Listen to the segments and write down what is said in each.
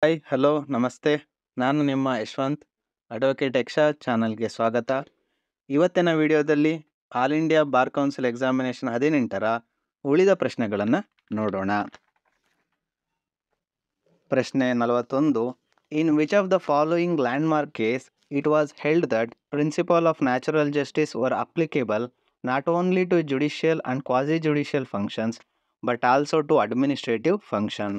Hi, hello, ನಮಸ್ತೆ. ನಾನು ನಿಮ್ಮ ಯಶವಂತ್. ಅಡ್ವೊಕೇಟ್ ಎಕ್ಷಾ ಚಾನಲ್ಗೆ ಸ್ವಾಗತ. ಇವತ್ತಿನ ವಿಡಿಯೋದಲ್ಲಿ all India bar council examination 18ರ ಉಳಿದ ಪ್ರಶ್ನೆಗಳನ್ನು ನೋಡೋಣ. ಪ್ರಶ್ನೆ 41. In which of the following landmark case it was held that principle of natural justice were applicable not only to judicial and quasi judicial functions but also to administrative function.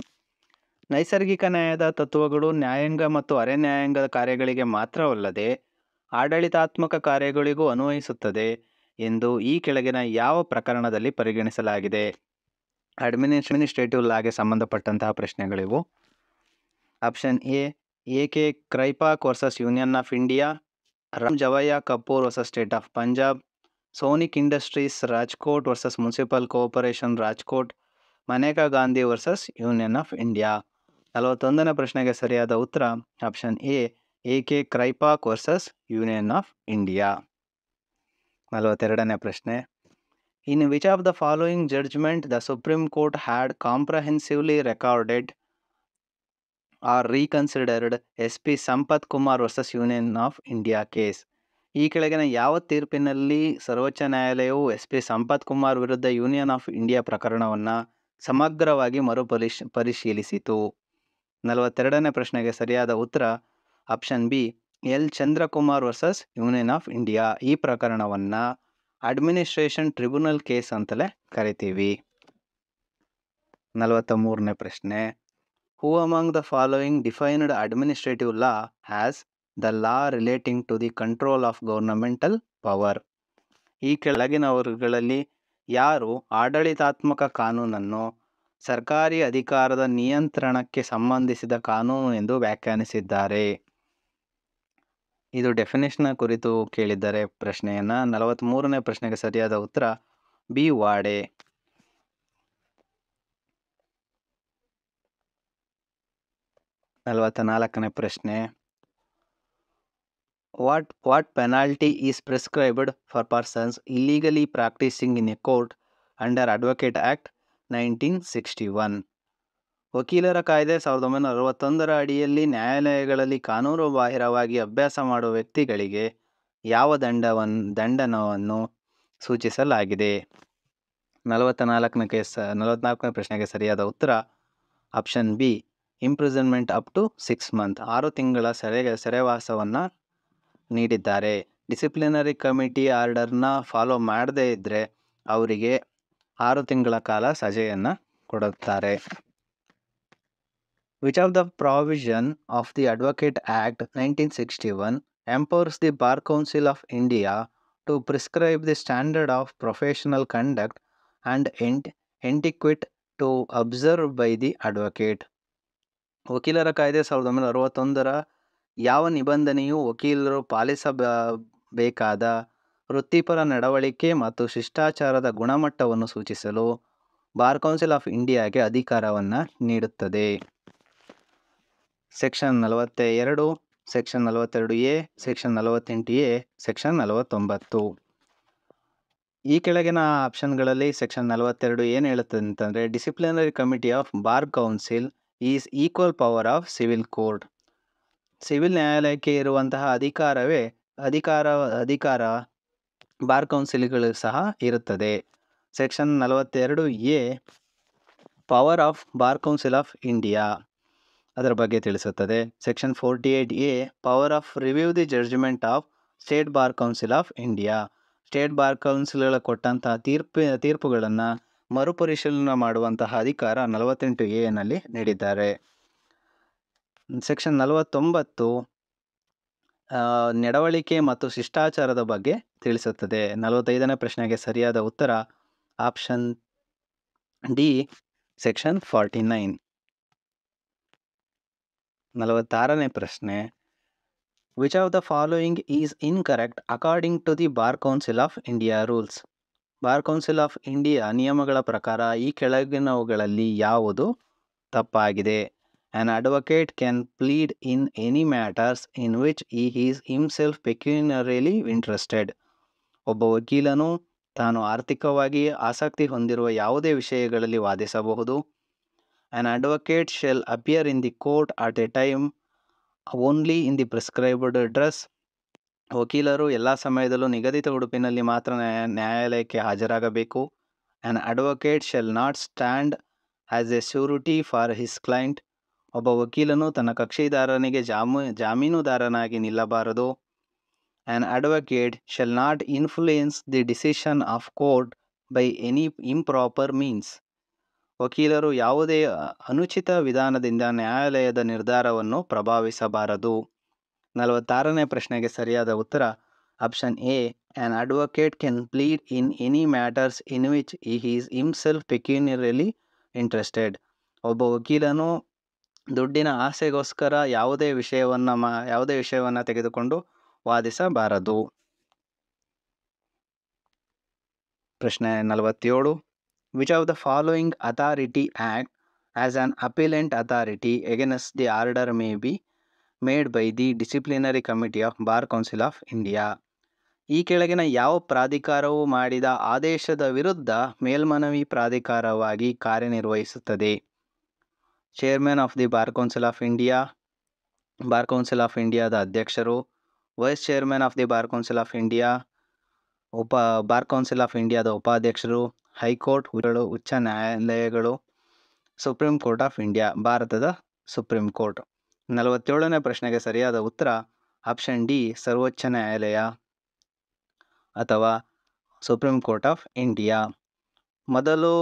ನೈಸರ್ಗಿಕ ನ್ಯಾಯದ ತತ್ವಗಳು ನ್ಯಾಯಾಂಗ ಮತ್ತು ಅರೆ ನ್ಯಾಯಾಂಗದ ಕಾರ್ಯಗಳಿಗೆ ಮಾತ್ರವಲ್ಲದೆ ಆಡಳಿತಾತ್ಮಕ ಕಾರ್ಯಗಳಿಗೂ ಅನ್ವಯಿಸುತ್ತದೆ ಎಂದು ಈ ಕೆಳಗಿನ ಯಾವ ಪ್ರಕರಣದಲ್ಲಿ ಪರಿಗಣಿಸಲಾಗಿದೆ? ಅಡ್ಮಿನಿಸ್ಟ್ರೇಟಿವ್ ಲಾಗೆ ಸಂಬಂಧಪಟ್ಟಂತಹ ಪ್ರಶ್ನೆಗಳಿವು. Option A K Kraipak versus union of India, Ram Jawaya Kapur versus state of Punjab, sonic industries Rajkot versus municipal cooperation Rajkot, Maneka Gandhi versus union of India. 41ನೇ ಪ್ರಶ್ನೆಗೆ ಸರಿಯಾದ ಉತ್ತರ option A K Kraipak versus union of India. 42ನೇ ಪ್ರಶ್ನೆ. In which of the following judgement the Supreme Court had comprehensively recorded or reconsidered SP Sampath Kumar versus union of India case? ಈ ಕೆಳಗಿನ ಯಾವ ತೀರ್ಪಿನಲ್ಲಿ ಸರ್ವೋಚ್ಚ ನ್ಯಾಯಾಲಯವು SP ಸಂಪತ್ ಕುಮಾರ್ ವಿರುದ್ಧ ಯೂನಿಯನ್ ಆಫ್ ಇಂಡಿಯಾ ಪ್ರಕರಣವನ್ನು ಸಮಗ್ರವಾಗಿ ಪರಿಶೀಲಿಸಿತು? 42ನೇ ಪ್ರಶ್ನೆಗೆ ಸರಿಯಾದ ಉತ್ತರ option B L Chandrakumar versus union of India. ಈ ಪ್ರಕರಣವನ್ನು ಅಡ್ಮಿನಿಸ್ಟ್ರೇಷನ್ ಟ್ರಿಬ್ಯುನಲ್ ಕೇಸ್ ಅಂತಲೇ ಕರಿತೀವಿ. 43ನೇ ಪ್ರಶ್ನೆ. Who among the following defined administrative law has the law relating to the control of governmental power? ಈ ಕೆಳಗಿನವರುಗಳಲ್ಲಿ ಯಾರು ಆಡಳಿತಾತ್ಮಕ ಕಾನೂನನ್ನು ಸರ್ಕಾರಿ ಅಧಿಕಾರದ ನಿಯಂತ್ರಣಕ್ಕೆ ಸಂಬಂಧಿಸಿದ ಕಾನೂನು ಎಂದು ವ್ಯಾಖ್ಯಾನಿಸಿದ್ದಾರೆ? ಇದು ಡೆಫಿನೇಷನ್ ಕುರಿತು ಕೇಳಿದ್ದಾರೆ ಪ್ರಶ್ನೆಯನ್ನು. 43ನೇ ಪ್ರಶ್ನೆಗೆ ಸರಿಯಾದ ಉತ್ತರ ಬಿ ವಾಡೆ. 44ನೇ ಪ್ರಶ್ನೆ. What penalty is prescribed for persons ಇಲ್ಲಿಗಲಿ practising in a court under advocate act 1961? ವಕೀಲರ ಕಾಯ್ದೆ 1961ರ ಅಡಿಯಲ್ಲಿ ನ್ಯಾಯಾಲಯಗಳಲ್ಲಿ ಕಾನೂನು ಬಾಹಿರವಾಗಿ ಅಭ್ಯಾಸ ಮಾಡುವ ವ್ಯಕ್ತಿಗಳಿಗೆ ಯಾವ ದಂಡನವನ್ನು ಸೂಚಿಸಲಾಗಿದೆ? 44ನೇ ಪ್ರಶ್ನೆಗೆ ಸರಿಯಾದ ಉತ್ತರ option B imprisonment up to 6 month, 6 ತಿಂಗಳ ಸೆರೆವಾಸವನ್ನು ನೀಡಿದ್ದಾರೆ. ಡಿಸಿಪ್ಲಿನರಿ ಕಮಿಟಿ ಆರ್ಡರ್ನ ಫಾಲೋ ಮಾಡದೇ ಇದ್ದರೆ ಅವರಿಗೆ 6 ತಿಂಗಳ ಕಾಲ ಸಜೆಯನ್ನು ಕೊಡುತ್ತಾರೆ. Which of the provision of the Advocate Act 1961 empowers the Bar Council of India to prescribe the standard of professional conduct and etiquette to observe by the advocate? ವಕೀಲರ ಕಾಯ್ದೆ 1961ರ ಯಾವ ನಿಬಂಧನೆಯು ವಕೀಲರು ಪಾಲಿಸಬೇಕಾದ ವೃತ್ತಿಪರ ನಡವಳಿಕೆ ಮತ್ತು ಶಿಷ್ಟಾಚಾರದ ಗುಣಮಟ್ಟವನ್ನು ಸೂಚಿಸಲು ಬಾರ್ ಕೌನ್ಸಿಲ್ ಆಫ್ ಇಂಡಿಯಾಗೆ ಅಧಿಕಾರವನ್ನು ನೀಡುತ್ತದೆ? Section 42, section 42A, section 48A, section 49. ಈ ಕೆಳಗಿನ ಆಪ್ಷನ್ಗಳಲ್ಲಿ ಸೆಕ್ಷನ್ 42 ಏನು ಹೇಳುತ್ತದೆ ಅಂತಂದರೆ, disciplinary committee of bar council is equal power of civil court. Civil ನ್ಯಾಯಾಲಯಕ್ಕೆ ಇರುವಂತಹ ಅಧಿಕಾರ ಬಾರ್ ಕೌನ್ಸಿಲ್ಗಳು ಸಹ ಇರುತ್ತದೆ. Section 42A power of bar council of India ಅದರ ಬಗ್ಗೆ ತಿಳಿಸುತ್ತದೆ. Section 48A power of review the judgement of state bar council of India. State bar ಕೌನ್ಸಿಲ್ಗಳು ಕೊಟ್ಟಂತಹ ತೀರ್ಪುಗಳನ್ನು ಮರುಪರಿಶೀಲನೆ ಮಾಡುವಂತಹ ಅಧಿಕಾರ 48A ನೀಡಿದ್ದಾರೆ. ಸೆಕ್ಷನ್ 49 ನಡವಳಿಕೆ ಮತ್ತು ಶಿಷ್ಟಾಚಾರದ ಬಗ್ಗೆ ತಿಳಿಸುತ್ತದೆ. 45ನೇ ಪ್ರಶ್ನೆಗೆ ಸರಿಯಾದ ಉತ್ತರ ಆಪ್ಷನ್ ಡಿ ಸೆಕ್ಷನ್ 49. 46ನೇ ಪ್ರಶ್ನೆ. Which of the following is incorrect according to the bar council of India rules? Bar council of India ನಿಯಮಗಳ ಪ್ರಕಾರ ಈ ಕೆಳಗಿನವುಗಳಲ್ಲಿ ಯಾವುದು ತಪ್ಪಾಗಿದೆ? An advocate can plead in any matters in which he is himself pecuniarily interested. ಒಬ್ಬ ವಕೀಲನು ತಾನು ಆರ್ಥಿಕವಾಗಿ ಆಸಕ್ತಿ ಹೊಂದಿರುವ ಯಾವುದೇ ವಿಷಯಗಳಲ್ಲಿ ವಾದಿಸಬಹುದು. An advocate shall appear in the court at a time only in the prescribed dress. ವಕೀಲರು ಎಲ್ಲ ಸಮಯದಲ್ಲೂ ನಿಗದಿತ ಉಡುಪಿನಲ್ಲಿ ಮಾತ್ರ ನ್ಯಾಯಾಲಯಕ್ಕೆ ಹಾಜರಾಗಬೇಕು. An advocate shall not stand as a surety for his client. ಒಬ್ಬ ವಕೀಲನು ತನ್ನ ಕಕ್ಷಿದಾರನಿಗೆ ಜಾಮೀನುದಾರನಾಗಿ ನಿಲ್ಲಬಾರದು. An advocate shall not influence the decision of court by any improper means. ವಕೀಲರು ಯಾವುದೇ ಅನುಚಿತ ವಿಧಾನದಿಂದ ನ್ಯಾಯಾಲಯದ ನಿರ್ಧಾರವನ್ನು ಪ್ರಭಾವಿಸಬಾರದು. 46ನೇ ಪ್ರಶ್ನೆಗೆ ಸರಿಯಾದ ಉತ್ತರ option A. An advocate can plead in any matters in which he is himself pecuniarily interested. ಒಬ್ಬ ವಕೀಲನು ದುಡ್ಡಿನ ಆಸೆಗೋಸ್ಕರ ಯಾವುದೇ ವಿಷಯವನ್ನು ತೆಗೆದುಕೊಂಡು ವಾದಿಸಬಾರದು. ಪ್ರಶ್ನೆ 47. Which of the following authority act as an appellant authority against the order may be made by the disciplinary committee of Bar Council of India? ಈ ಕೆಳಗಿನ ಯಾವ ಪ್ರಾಧಿಕಾರವು ಮಾಡಿದ ಆದೇಶದ ವಿರುದ್ಧ ಮೇಲ್ಮನವಿ ಪ್ರಾಧಿಕಾರವಾಗಿ ಕಾರ್ಯನಿರ್ವಹಿಸುತ್ತದೆ? Chairman of the bar council of India, bar council of ಇಂಡಿಯಾದ ಅಧ್ಯಕ್ಷರು, vice chairman of the bar council of India, bar council of ಇಂಡಿಯಾದ ಉಪಾಧ್ಯಕ್ಷರು, ಹೈಕೋರ್ಟ್, ಉಚ್ಚ ನ್ಯಾಯಾಲಯಗಳು, ಸುಪ್ರೀಂ ಕೋರ್ಟ್ ಆಫ್ ಇಂಡಿಯಾ, ಭಾರತದ ಸುಪ್ರೀಂ ಕೋರ್ಟ್. 47ನೇ ಪ್ರಶ್ನೆಗೆ ಸರಿಯಾದ ಉತ್ತರ ಆಪ್ಷನ್ ಡಿ, ಸರ್ವೋಚ್ಚ ನ್ಯಾಯಾಲಯ ಅಥವಾ ಸುಪ್ರೀಂ ಕೋರ್ಟ್ ಆಫ್ ಇಂಡಿಯಾ. ಮೊದಲು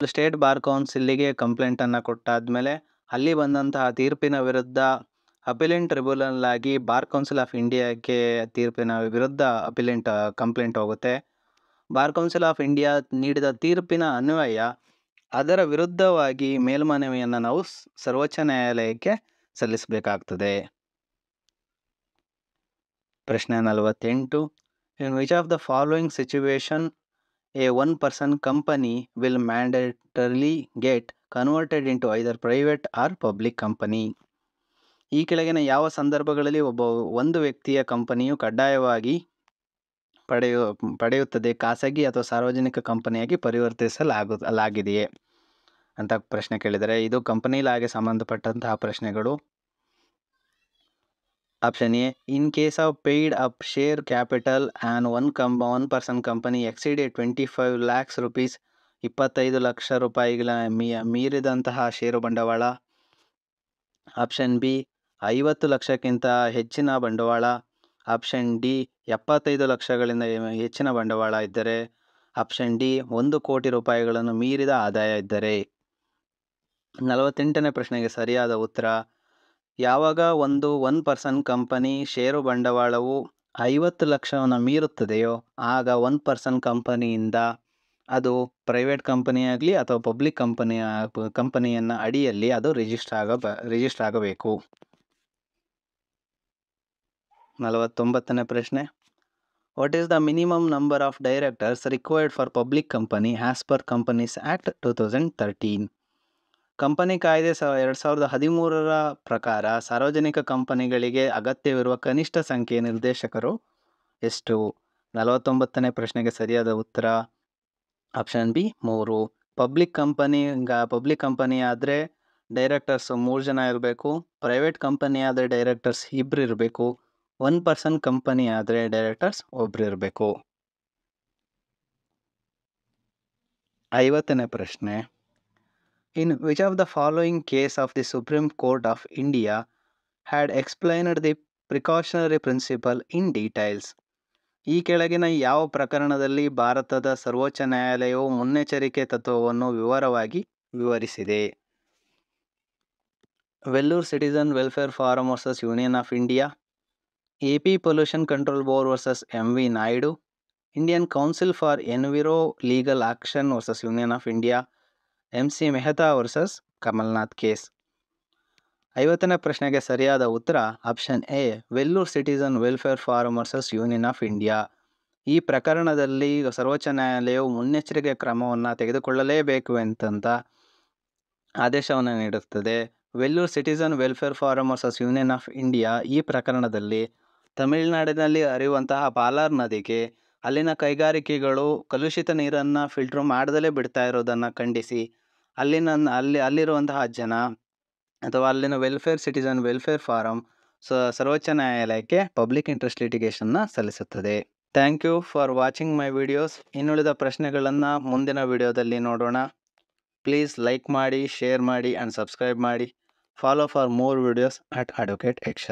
ಸ್ಟೇಟ್ ಬಾರ್ ಕೌನ್ಸಿಲ್ಗೆ ಕಂಪ್ಲೇಂಟನ್ನು ಕೊಟ್ಟಾದಮೇಲೆ ಅಲ್ಲಿ ಬಂದಂತಹ ತೀರ್ಪಿನ ವಿರುದ್ಧ ಅಪಿಲೆಂಟ್ ಟ್ರಿಬ್ಯುನಲ್ ಆಗಿ ಬಾರ್ ಕೌನ್ಸಿಲ್ ಆಫ್ ಇಂಡಿಯಾಕ್ಕೆ ತೀರ್ಪಿನ ವಿರುದ್ಧ ಕಂಪ್ಲೇಂಟ್ ಹೋಗುತ್ತೆ. ಬಾರ್ ಕೌನ್ಸಿಲ್ ಆಫ್ ಇಂಡಿಯಾ ನೀಡಿದ ತೀರ್ಪಿನ ಅನ್ವಯ ಅದರ ವಿರುದ್ಧವಾಗಿ ಮೇಲ್ಮನವಿಯನ್ನು ನಾವು ಸರ್ವೋಚ್ಚ ನ್ಯಾಯಾಲಯಕ್ಕೆ ಸಲ್ಲಿಸಬೇಕಾಗ್ತದೆ. ಪ್ರಶ್ನೆ 48. In which of the following situation a one-person company will mandatorily get converted into either private or public company? ಈ ಕೆಳಗಿನ ಯಾವ ಸಂದರ್ಭಗಳಲ್ಲಿ ಒಂದು ವ್ಯಕ್ತಿಯ ಕಂಪನಿಯು ಕಡ್ಡಾಯವಾಗಿ ಪಡೆಯುತ್ತದೆ ಖಾಸಗಿ ಅಥವಾ ಸಾರ್ವಜನಿಕ ಕಂಪನಿಯಾಗಿ ಪರಿವರ್ತಿಸಲಾಗಿದೆಯೇ ಅಂತ ಪ್ರಶ್ನೆ ಕೇಳಿದರೆ ಇದು ಕಂಪನಿ ಲಾಗೆ ಸಂಬಂಧಪಟ್ಟಂತಹ ಪ್ರಶ್ನೆಗಳು. Option A. In case of paid up share capital and one person company exceeded 25 lakhs rupees, 25 lakh ರೂಪಾಯಿಗಳ ಮೀರಿದಂತಹ ಷೇರು ಬಂಡವಾಳ. Option B. 50 ಲಕ್ಷಕ್ಕಿಂತ ಹೆಚ್ಚಿನ ಬಂಡವಾಳ. Option D. 75 ಲಕ್ಷಗಳಿಂದ ಹೆಚ್ಚಿನ ಬಂಡವಾಳ ಇದ್ದರೆ. Option D. 1 ಕೋಟಿ ರೂಪಾಯಿಗಳನ್ನು ಮೀರಿದ ಆದಾಯ ಇದ್ದರೆ. 48ನೇ ಪ್ರಶ್ನೆಗೆ ಸರಿಯಾದ ಉತ್ತರ ಯಾವಾಗ ಒನ್ ಪರ್ಸನ್ ಕಂಪನಿ ಷೇರು ಬಂಡವಾಳವು 50 ಲಕ್ಷವನ್ನು ಮೀರುತ್ತದೆಯೋ ಆಗ ಒನ್ ಪರ್ಸನ್ ಕಂಪನಿಯಿಂದ ಅದು ಪ್ರೈವೇಟ್ ಕಂಪನಿಯಾಗಲಿ ಅಥವಾ ಪಬ್ಲಿಕ್ ಕಂಪನಿಯನ್ನು ಅಡಿಯಲ್ಲಿ ಅದು ರಿಜಿಸ್ಟರ್ ಆಗಬೇಕು. 49ನೇ ಪ್ರಶ್ನೆ. What is the minimum number of directors required for public company as per companies act 2013? Company ಕಾಯ್ದೆ 2013ರ ಪ್ರಕಾರ ಸಾರ್ವಜನಿಕ ಕಂಪನಿಗಳಿಗೆ ಅಗತ್ಯವಿರುವ ಕನಿಷ್ಠ ಸಂಖ್ಯೆಯ ನಿರ್ದೇಶಕರು ಎಷ್ಟು? 49ನೇ ಪ್ರಶ್ನೆಗೆ ಸರಿಯಾದ ಉತ್ತರ ಆಪ್ಷನ್ ಬಿ 3. ಪಬ್ಲಿಕ್ ಕಂಪನಿ ಆದರೆ ಡೈರೆಕ್ಟರ್ಸ್ 3 ಜನ ಇರಬೇಕು. ಪ್ರೈವೇಟ್ ಕಂಪನಿ ಆದರೆ ಡೈರೆಕ್ಟರ್ಸ್ 2 ಇರಬೇಕು. ಒನ್ ಪರ್ಸನ್ ಕಂಪನಿ ಆದರೆ ಡೈರೆಕ್ಟರ್ಸ್ 1 ಇರಬೇಕು. 50ನೇ ಪ್ರಶ್ನೆ. In which of the following case of the Supreme Court of India had explained the precautionary principle in details? ಈ ಕೆಳಗಿನ ಯಾವ ಪ್ರಕರಣದಲ್ಲಿ ಭಾರತದ ಸರ್ವೋಚ್ಚ ನ್ಯಾಯಾಲಯವು ಮುನ್ನೆಚ್ಚರಿಕೆ ತತ್ವವನ್ನು ವಿವರವಾಗಿ ವಿವರಿಸಿದೆ? Vellore citizen welfare forum versus union of India, AP pollution control board versus MV Naidu, Indian council for enviro legal action versus union of India, MC Mehta versus Kamalnath case. 50ನೇ ಪ್ರಶ್ನೆಗೆ ಸರಿಯಾದ ಉತ್ತರ option A. Vellore citizen welfare forum versus union of India. ಈ ಪ್ರಕರಣದಲ್ಲಿ ಸರ್ವೋಚ್ಚ ನ್ಯಾಯಾಲಯವು ಮುನ್ನೆಚ್ಚರಿಕೆ ಕ್ರಮವನ್ನು ತೆಗೆದುಕೊಳ್ಳಲೇಬೇಕು ಅಂತ ಆದೇಶವನ್ನು ನೀಡುತ್ತದೆ. Vellore citizen welfare forum versus union of India ಈ ಪ್ರಕರಣದಲ್ಲಿ ತಮಿಳುನಾಡಿನಲ್ಲಿ ಹರಿಯುವಂತಹ ಪಾಲಾರ್ ನದಿಗೆ ಅಲ್ಲಿನ ಕೈಗಾರಿಕೆಗಳು ಕಲುಷಿತ ನೀರನ್ನು ಫಿಲ್ಟರ್ ಮಾಡದಲೇ ಬಿಡ್ತಾ ಇರೋದನ್ನು ಖಂಡಿಸಿ ಅಲ್ಲಿರುವಂತಹ ಜನ ಅಥವಾ ಅಲ್ಲಿನ ವೆಲ್ಫೇರ್ ಸಿಟಿಸನ್ ವೆಲ್ಫೇರ್ ಫಾರಂ ಸರ್ವೋಚ್ಚ ನ್ಯಾಯಾಲಯಕ್ಕೆ ಪಬ್ಲಿಕ್ ಇಂಟ್ರೆಸ್ಟ್ ಲಿಟಿಗೇಷನ್ನ ಸಲ್ಲಿಸುತ್ತದೆ. Thank you for watching my videos. ಇನ್ನುಳಿದ ಪ್ರಶ್ನೆಗಳನ್ನು ಮುಂದಿನ ವಿಡಿಯೋದಲ್ಲಿ ನೋಡೋಣ. ಪ್ಲೀಸ್ ಲೈಕ್ ಮಾಡಿ, ಶೇರ್ ಮಾಡಿ ಆ್ಯಂಡ್ ಸಬ್ಸ್ಕ್ರೈಬ್ ಮಾಡಿ. Follow for more videos at advocate ಯಕ್ಷ.